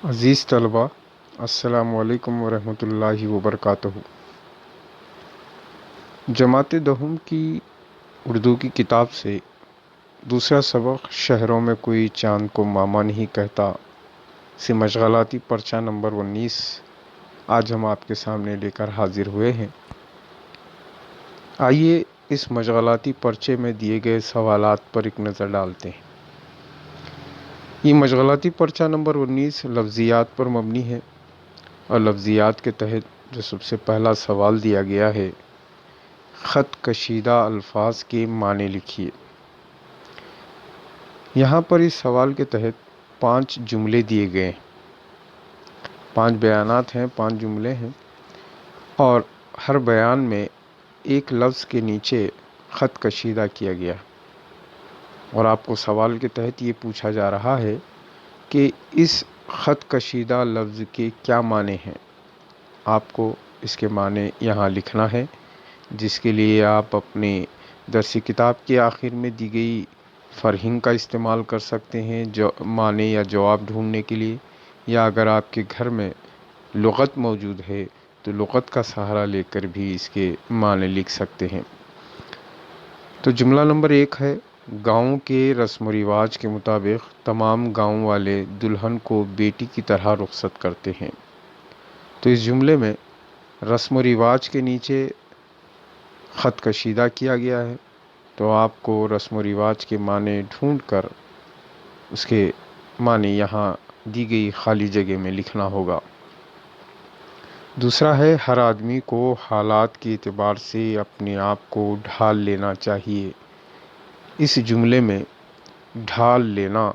عزیز طلبہ، السلام علیکم ورحمۃ اللہ وبرکاتہ۔ جماعت دہم کی اردو کی کتاب سے دوسرا سبق شہروں میں کوئی چاند کو ماما نہیں کہتا سے مشغلاتی پرچہ نمبر 19 آج ہم آپ کے سامنے لے کر حاضر ہوئے ہیں۔ آئیے اس مشغلاتی پرچے میں دیے گئے سوالات پر ایک نظر ڈالتے ہیں۔ یہ مشغلاتی پرچہ نمبر 19 لفظیات پر مبنی ہے اور لفظیات کے تحت جو سب سے پہلا سوال دیا گیا ہے، خط کشیدہ الفاظ کے معنی لکھیے۔ یہاں پر اس سوال کے تحت 5 جملے دیے گئے ہیں، 5 بیانات ہیں، 5 جملے ہیں، اور ہر بیان میں ایک لفظ کے نیچے خط کشیدہ کیا گیا، اور آپ کو سوال کے تحت یہ پوچھا جا رہا ہے کہ اس خط کشیدہ لفظ کے کیا معنی ہیں۔ آپ کو اس کے معنی یہاں لکھنا ہے، جس کے لیے آپ اپنی درسی کتاب کے آخر میں دی گئی فرہنگ کا استعمال کر سکتے ہیں جو معنی یا جواب ڈھونڈنے کے لیے، یا اگر آپ کے گھر میں لغت موجود ہے تو لغت کا سہارا لے کر بھی اس کے معنی لکھ سکتے ہیں۔ تو جملہ نمبر 1 ہے، گاؤں کے رسم و رواج کے مطابق تمام گاؤں والے دلہن کو بیٹی کی طرح رخصت کرتے ہیں۔ تو اس جملے میں رسم و رواج کے نیچے خط کشیدہ کیا گیا ہے، تو آپ کو رسم و رواج کے معنی ڈھونڈ کر اس کے معنی یہاں دی گئی خالی جگہ میں لکھنا ہوگا۔ دوسرا ہے، ہر آدمی کو حالات کے اعتبار سے اپنے آپ کو ڈھال لینا چاہیے۔ اس جملے میں ڈھال لینا،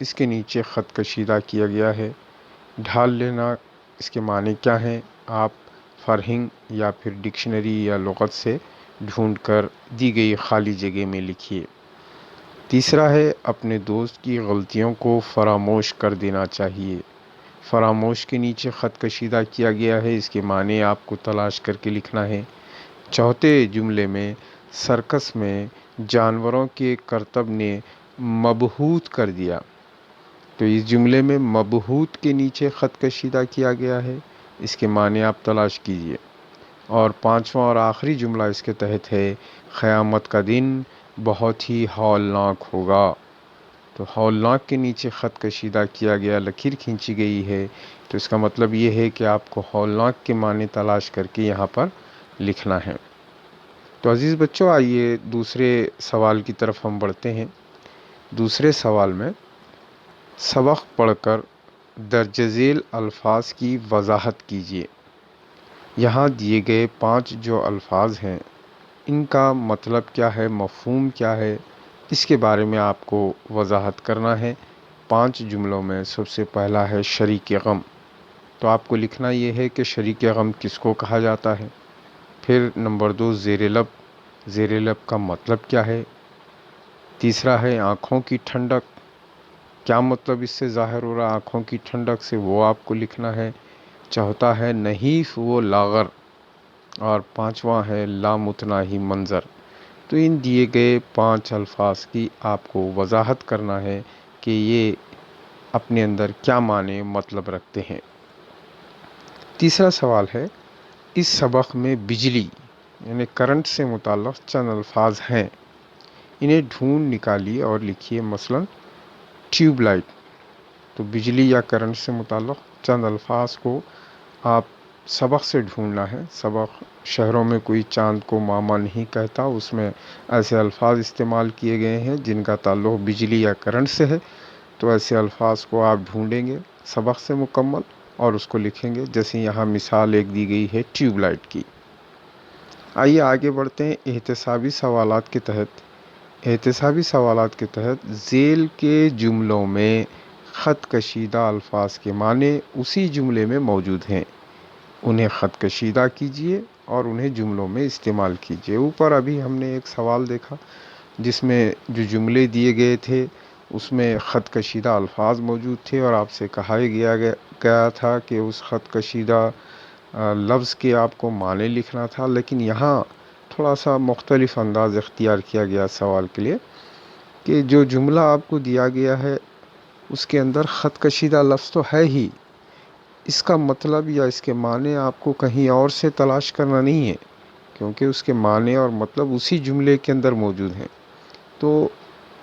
اس کے نیچے خط کشیدہ کیا گیا ہے۔ ڈھال لینا اس کے معنی کیا ہیں، آپ فرہنگ یا پھر ڈکشنری یا لغت سے ڈھونڈ کر دی گئی خالی جگہ میں لکھیے۔ تیسرا ہے، اپنے دوست کی غلطیوں کو فراموش کر دینا چاہیے۔ فراموش کے نیچے خط کشیدہ کیا گیا ہے، اس کے معنی آپ کو تلاش کر کے لکھنا ہے۔ چوتھے جملے میں سرکس میں جانوروں کے کرتب نے مبہوت کر دیا، تو اس جملے میں مبہوت کے نیچے خط کشیدہ کیا گیا ہے، اس کے معنی آپ تلاش کیجئے۔ اور پانچواں اور آخری جملہ اس کے تحت ہے، قیامت کا دن بہت ہی ہولناک ہوگا۔ تو ہولناک کے نیچے خط کشیدہ کیا گیا، لکیر کھینچی گئی ہے، تو اس کا مطلب یہ ہے کہ آپ کو ہولناک کے معنی تلاش کر کے یہاں پر لکھنا ہے۔ تو عزیز بچوں، آئیے دوسرے سوال کی طرف ہم بڑھتے ہیں۔ دوسرے سوال میں سبق پڑھ کر درج ذیل الفاظ کی وضاحت کیجیے۔ یہاں دیے گئے 5 جو الفاظ ہیں، ان کا مطلب کیا ہے، مفہوم کیا ہے، اس کے بارے میں آپ کو وضاحت کرنا ہے۔ 5 جملوں میں سب سے پہلا ہے شریک غم۔ تو آپ کو لکھنا یہ ہے کہ شریک غم کس کو کہا جاتا ہے۔ پھر نمبر 2 زیر لب، زیر لب کا مطلب کیا ہے۔ تیسرا ہے آنکھوں کی ٹھنڈک، کیا مطلب اس سے ظاہر ہو رہا آنکھوں کی ٹھنڈک سے، وہ آپ کو لکھنا ہے۔ چوتھا ہے نحیف و لاغر، اور پانچواں ہے لامتناہی منظر۔ تو ان دیے گئے 5 الفاظ کی آپ کو وضاحت کرنا ہے کہ یہ اپنے اندر کیا معنی مطلب رکھتے ہیں۔ تیسرا سوال ہے، اس سبق میں بجلی یعنی کرنٹ سے متعلق چند الفاظ ہیں، انہیں ڈھونڈ نکالیے اور لکھیے۔ مثلا ٹیوب لائٹ، تو بجلی یا کرنٹ سے متعلق چند الفاظ کو آپ سبق سے ڈھونڈنا ہے۔ سبق شہروں میں کوئی چاند کو ماما نہیں کہتا، اس میں ایسے الفاظ استعمال کیے گئے ہیں جن کا تعلق بجلی یا کرنٹ سے ہے، تو ایسے الفاظ کو آپ ڈھونڈیں گے سبق سے مکمل اور اس کو لکھیں گے، جیسے یہاں مثال ایک دی گئی ہے ٹیوب لائٹ کی۔ آئیے آگے بڑھتے ہیں۔ احتسابی سوالات کے تحت ذیل کے جملوں میں خط کشیدہ الفاظ کے معنی اسی جملے میں موجود ہیں، انہیں خط کشیدہ کیجئے اور انہیں جملوں میں استعمال کیجئے۔ اوپر ابھی ہم نے ایک سوال دیکھا جس میں جو جملے دیے گئے تھے اس میں خط کشیدہ الفاظ موجود تھے، اور آپ سے کہا گیا تھا کہ اس خط کشیدہ لفظ کے آپ کو معنی لکھنا تھا، لیکن یہاں تھوڑا سا مختلف انداز اختیار کیا گیا سوال کے لیے کہ جو جملہ آپ کو دیا گیا ہے اس کے اندر خط کشیدہ لفظ تو ہے ہی، اس کا مطلب یا اس کے معنی آپ کو کہیں اور سے تلاش کرنا نہیں ہے، کیونکہ اس کے معنی اور مطلب اسی جملے کے اندر موجود ہیں۔ تو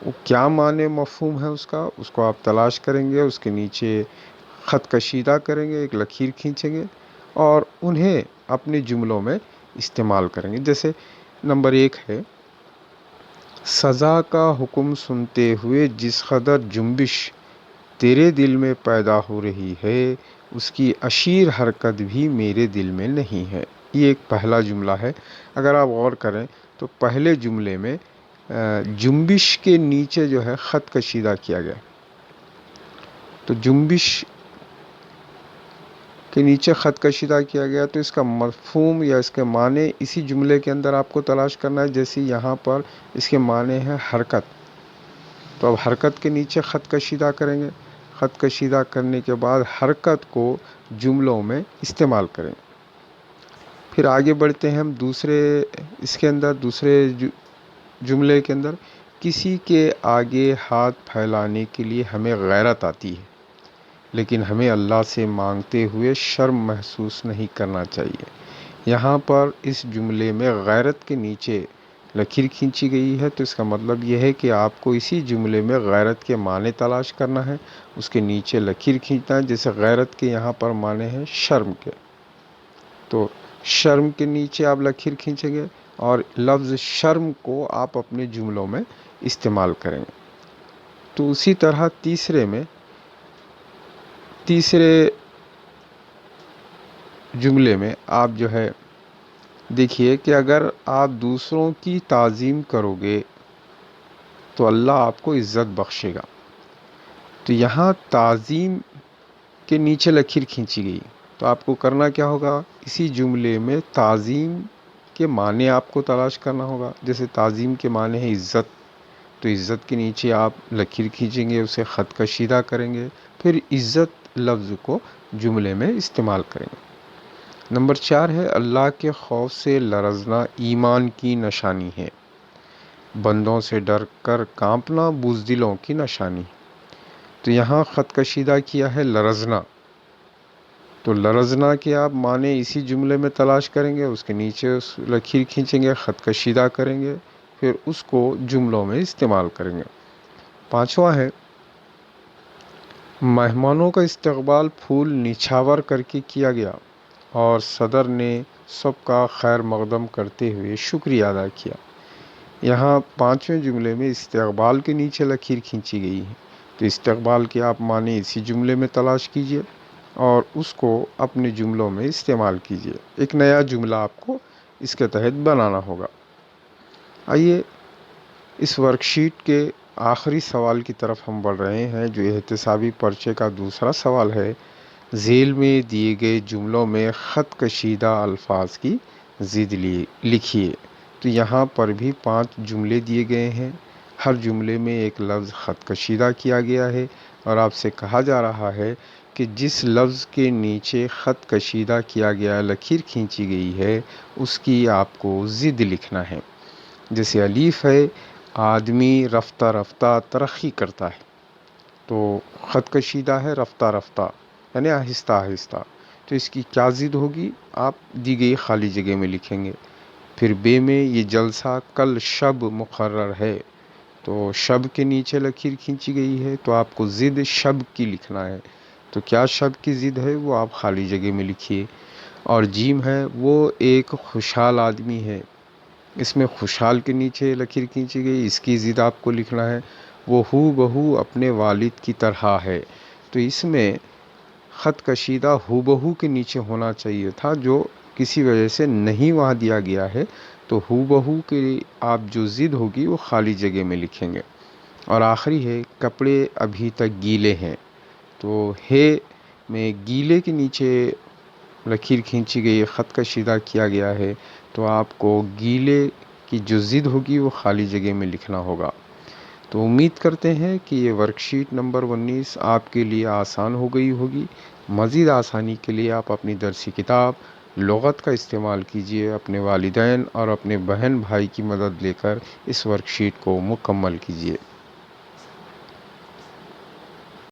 وہ کیا معنی مفہوم ہے اس کو آپ تلاش کریں گے، اس کے نیچے خط کشیدہ کریں گے، ایک لکیر کھینچیں گے اور انہیں اپنے جملوں میں استعمال کریں گے۔ جیسے نمبر 1 ہے، سزا کا حکم سنتے ہوئے جس قدر جنبش تیرے دل میں پیدا ہو رہی ہے، اس کی اشیر حرکت بھی میرے دل میں نہیں ہے۔ یہ ایک پہلا جملہ ہے۔ اگر آپ غور کریں تو پہلے جملے میں جنبش کے نیچے جو ہے خط کشیدہ کیا گیا، تو جنبش کے نیچے خط کشیدہ کیا گیا، تو اس کا مفہوم یا اس کے معنی اسی جملے کے اندر آپ کو تلاش کرنا ہے۔ جیسے یہاں پر اس کے معنی ہے حرکت، تو اب حرکت کے نیچے خط کشیدہ کریں گے، خط کشیدہ کرنے کے بعد حرکت کو جملوں میں استعمال کریں گے۔ پھر آگے بڑھتے ہیں ہم دوسرے جملے کے اندر، کسی کے آگے ہاتھ پھیلانے کے لیے ہمیں غیرت آتی ہے، لیکن ہمیں اللہ سے مانگتے ہوئے شرم محسوس نہیں کرنا چاہیے۔ یہاں پر اس جملے میں غیرت کے نیچے لکیر کھینچی گئی ہے، تو اس کا مطلب یہ ہے کہ آپ کو اسی جملے میں غیرت کے معنی تلاش کرنا ہے، اس کے نیچے لکیر کھینچنا ہے۔ جیسے غیرت کے یہاں پر معنی ہے شرم کے، تو شرم کے نیچے آپ لکیر کھینچیں گے اور لفظ شرم کو آپ اپنے جملوں میں استعمال کریں گے۔ تو اسی طرح تیسرے جملے میں آپ جو ہے دیکھیے کہ اگر آپ دوسروں کی تعظیم کرو گے تو اللہ آپ کو عزت بخشے گا۔ تو یہاں تعظیم کے نیچے لکیر کھینچی گئی، تو آپ کو کرنا کیا ہوگا، اسی جملے میں تعظیم کے معنی آپ کو تلاش کرنا ہوگا۔ جیسے تعظیم کے معنی ہے عزت، تو عزت کے نیچے آپ لکیر کھینچیں گے، اسے خط کشیدہ کریں گے، پھر عزت لفظ کو جملے میں استعمال کریں گے۔ نمبر 4 ہے، اللہ کے خوف سے لرزنا ایمان کی نشانی ہے، بندوں سے ڈر کر کانپنا بزدلوں کی نشانی۔ تو یہاں خط کشیدہ کیا ہے لرزنا، تو لرزنا کے آپ معنی اسی جملے میں تلاش کریں گے، اس کے نیچے لکیر کھینچیں گے، خط کشیدہ کریں گے، پھر اس کو جملوں میں استعمال کریں گے۔ 5واں ہے، مہمانوں کا استقبال پھول نچھاور کر کے کیا گیا اور صدر نے سب کا خیر مقدم کرتے ہوئے شکریہ ادا کیا۔ یہاں 5ویں جملے میں استقبال کے نیچے لکیر کھینچی گئی ہے، تو استقبال کے آپ معنی اسی جملے میں تلاش کیجئے اور اس کو اپنے جملوں میں استعمال کیجئے۔ ایک نیا جملہ آپ کو اس کے تحت بنانا ہوگا۔ آئیے اس ورک شیٹ کے آخری سوال کی طرف ہم بڑھ رہے ہیں، جو احتسابی پرچے کا دوسرا سوال ہے۔ ذیل میں دیے گئے جملوں میں خط کشیدہ الفاظ کی ضد لکھیے۔ تو یہاں پر بھی 5 جملے دیے گئے ہیں، ہر جملے میں ایک لفظ خط کشیدہ کیا گیا ہے اور آپ سے کہا جا رہا ہے کہ جس لفظ کے نیچے خط کشیدہ کیا گیا لکیر کھینچی گئی ہے اس کی آپ کو ضد لکھنا ہے۔ جیسے الف ہے، آدمی رفتہ رفتہ ترقی کرتا ہے، تو خط کشیدہ ہے رفتہ رفتہ یعنی آہستہ آہستہ، تو اس کی کیا ضد ہوگی، آپ دی گئی خالی جگہ میں لکھیں گے۔ پھر بے میں، یہ جلسہ کل شب مقرر ہے، تو شب کے نیچے لکیر کھینچی گئی ہے، تو آپ کو ضد شب کی لکھنا ہے، تو کیا شب کی ضد ہے وہ آپ خالی جگہ میں لکھیے۔ اور جیم ہے، وہ ایک خوشحال آدمی ہے، اس میں خوشحال کے نیچے لکیر کھینچی گئی، اس کی ضد آپ کو لکھنا ہے۔ وہ ہو بہو اپنے والد کی طرح ہے، تو اس میں خط کشیدہ ہو بہو کے نیچے ہونا چاہیے تھا، جو کسی وجہ سے نہیں وہاں دیا گیا ہے، تو ہو بہو کے آپ جو ضد ہوگی وہ خالی جگہ میں لکھیں گے۔ اور آخری ہے، کپڑے ابھی تک گیلے ہیں، تو ہے میں گیلے کے نیچے لکیر کھینچی گئی، خط کشیدہ کیا گیا ہے، تو آپ کو گیلے کی جو ضد ہوگی وہ خالی جگہ میں لکھنا ہوگا۔ تو امید کرتے ہیں کہ یہ ورک شیٹ نمبر 19 آپ کے لیے آسان ہو گئی ہوگی۔ مزید آسانی کے لیے آپ اپنی درسی کتاب لغت کا استعمال کیجیے، اپنے والدین اور اپنے بہن بھائی کی مدد لے کر اس ورک شیٹ کو مکمل کیجیے۔